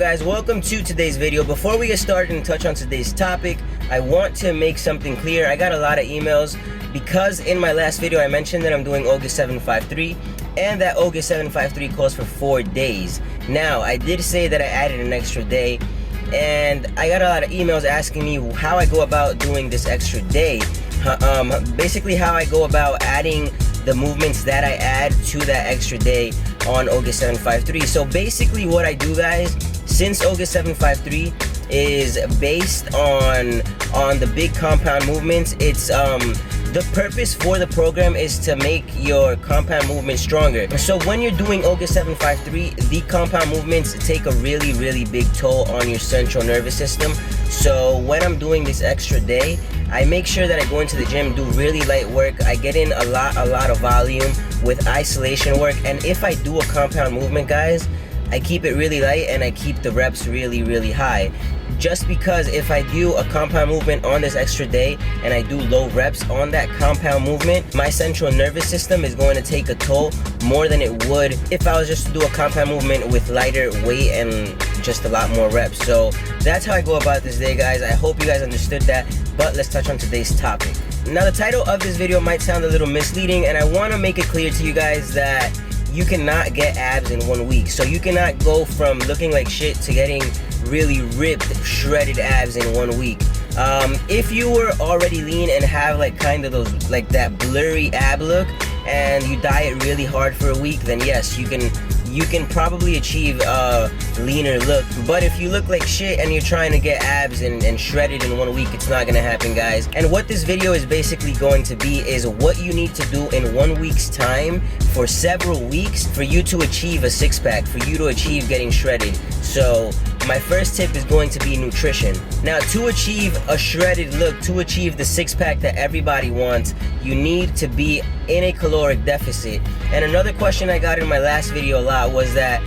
guys, welcome to today's video. Before we get started and touch on today's topic, I want to make something clear. I got a lot of emails because in my last video I mentioned that I'm doing August 753 and that August 753 calls for 4 days. Now, I did say that I added an extra day, and I got a lot of emails asking me how I go about doing this extra day. Basically how I go about adding the movements that I add to that extra day on August 753. So basically what I do, guys, since August 753 is based on the big compound movements, it's the purpose for the program is to make your compound movement stronger. So when you're doing August 753, the compound movements take a really big toll on your central nervous system. So when I'm doing this extra day, I make sure that I go into the gym, do really light work. I get in a lot of volume with isolation work, and if I do a compound movement, guys, I keep it really light and I keep the reps really high. Just because if I do a compound movement on this extra day and I do low reps on that compound movement, my central nervous system is going to take a toll more than it would if I was just to do a compound movement with lighter weight and just a lot more reps. So that's how I go about this day, guys. I hope you guys understood that, but let's touch on today's topic. Now, the title of this video might sound a little misleading, and I want to make it clear to you guys that you cannot get abs in 1 week. So you cannot go from looking like shit to getting really ripped, shredded abs in 1 week. If you were already lean and have like kind of those, like that blurry ab look, and you diet really hard for a week, then yes, you can probably achieve a leaner look. But if you look like shit and you're trying to get abs and shredded in 1 week, it's not gonna happen, guys. And what this video is basically going to be is what you need to do in 1 week's time for several weeks for you to achieve a six-pack, for you to achieve getting shredded. So my first tip is going to be nutrition. Now, to achieve a shredded look, to achieve the six-pack that everybody wants, you need to be in a caloric deficit. And another question I got in my last video a lot was that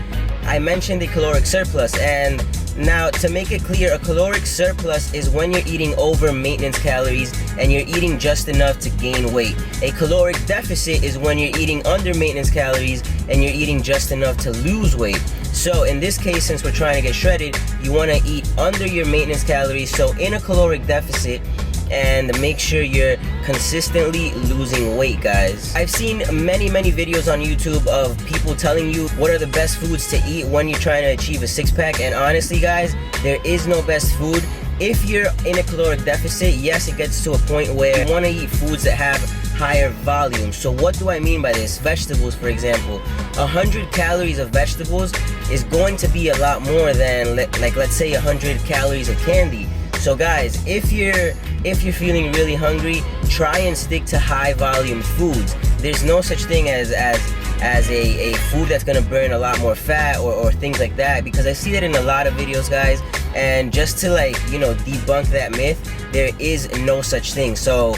I mentioned a caloric surplus, and now to make it clear, a caloric surplus is when you're eating over maintenance calories and you're eating just enough to gain weight. A caloric deficit is when you're eating under maintenance calories and you're eating just enough to lose weight. So in this case, since we're trying to get shredded, you want to eat under your maintenance calories, so in a caloric deficit, and make sure you're consistently losing weight, guys. I've seen many videos on YouTube of people telling you what are the best foods to eat when you're trying to achieve a six-pack, and honestly, guys, there is no best food. If you're in a caloric deficit, yes, it gets to a point where you want to eat foods that have higher volume. So what do I mean by this? Vegetables, for example. 100 calories of vegetables is going to be a lot more than, like, let's say 100 calories of candy. So guys, if you're feeling really hungry, try and stick to high volume foods. There's no such thing as a food that's gonna burn a lot more fat or things like that, because I see that in a lot of videos, guys. And just to, like, you know, debunk that myth, there is no such thing. So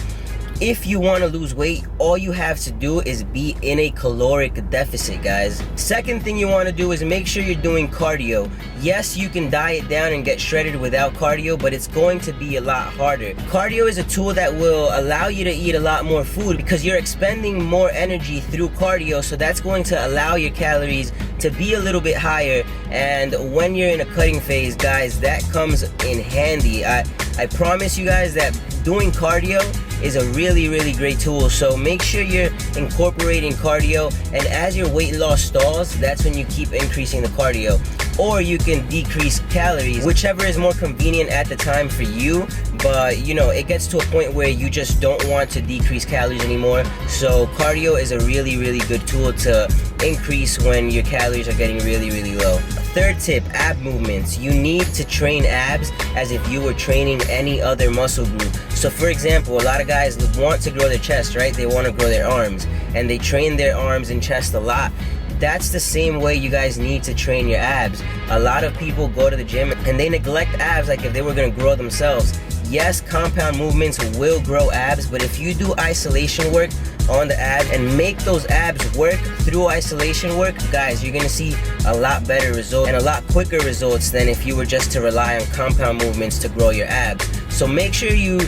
if you want to lose weight, all you have to do is be in a caloric deficit, guys. Second thing you want to do is make sure you're doing cardio. Yes, you can diet down and get shredded without cardio, but it's going to be a lot harder. Cardio is a tool that will allow you to eat a lot more food because you're expending more energy through cardio, so that's going to allow your calories to be a little bit higher. And when you're in a cutting phase, guys, that comes in handy. I promise you guys that doing cardio is a really great tool. So make sure you're incorporating cardio, and as your weight loss stalls, that's when you keep increasing the cardio. Or you can decrease calories, whichever is more convenient at the time for you. But you know, it gets to a point where you just don't want to decrease calories anymore. So cardio is a really good tool to increase when your calories are getting really low. Third tip, ab movements. You need to train abs as if you were training any other muscle group. So for example, a lot of guys want to grow their chest, right? They want to grow their arms, and they train their arms and chest a lot. That's the same way you guys need to train your abs. A lot of people go to the gym and they neglect abs like if they were going to grow themselves. Yes, compound movements will grow abs, but if you do isolation work on the abs and make those abs work through isolation work, guys, you're gonna see a lot better results and a lot quicker results than if you were just to rely on compound movements to grow your abs. So So make sure you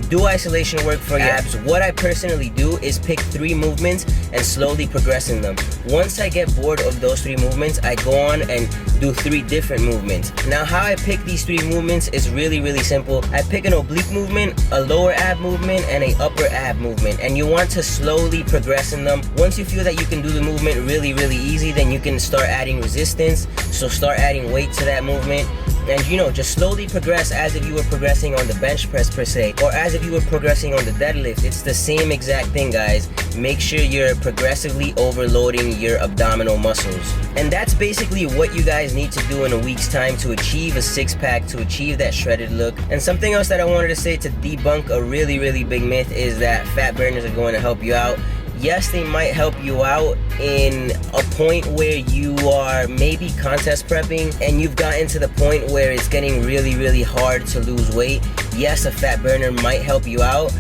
do isolation work for your abs. What I personally do is pick 3 movements and slowly progress in them. Once I get bored of those 3 movements, I go on and do 3 different movements. Now how I pick these 3 movements is really simple. I pick an oblique movement, a lower ab movement, and an upper ab movement, and you want to slowly progress in them. Once you feel that you can do the movement really easy, then you can start adding resistance. So start adding weight to that movement, and you know, just slowly progress as if you were progressing on the bench press per se, or as if you were progressing on the deadlift. It's the same exact thing, guys. Make sure you're progressively overloading your abdominal muscles. And that's basically what you guys need to do in a week's time to achieve a 6-pack, to achieve that shredded look. And something else that I wanted to say to debunk a really big myth is that fat burners are going to help you out. Yes, they might help you out in a point where you are maybe contest prepping and you've gotten to the point where it's getting really hard to lose weight. Yes, a fat burner might help you out,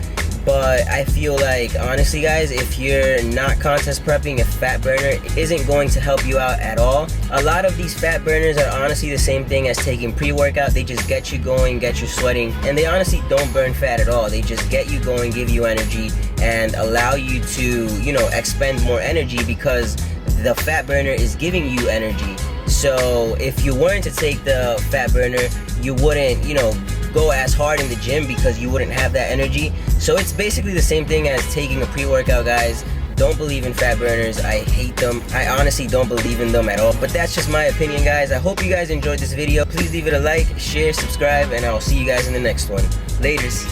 but I feel like, honestly guys, if you're not contest prepping, a fat burner isn't going to help you out at all. A lot of these fat burners are honestly the same thing as taking pre-workout. They just get you going, get you sweating, and they honestly don't burn fat at all. They just get you going, give you energy, and allow you to, you know, expend more energy because the fat burner is giving you energy. So if you weren't to take the fat burner, you wouldn't, you know, go as hard in the gym because you wouldn't have that energy. So it's basically the same thing as taking a pre-workout, guys. Don't believe in fat burners. I hate them. I honestly don't believe in them at all. But that's just my opinion, guys. I hope you guys enjoyed this video. Please leave it a like, share, subscribe, and I'll see you guys in the next one. Laters.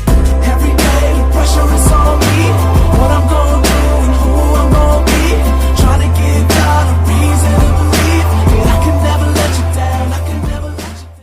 Every day the pressure is on me. What I'm gonna do and who I'm gonna be. Trying to give God a reason to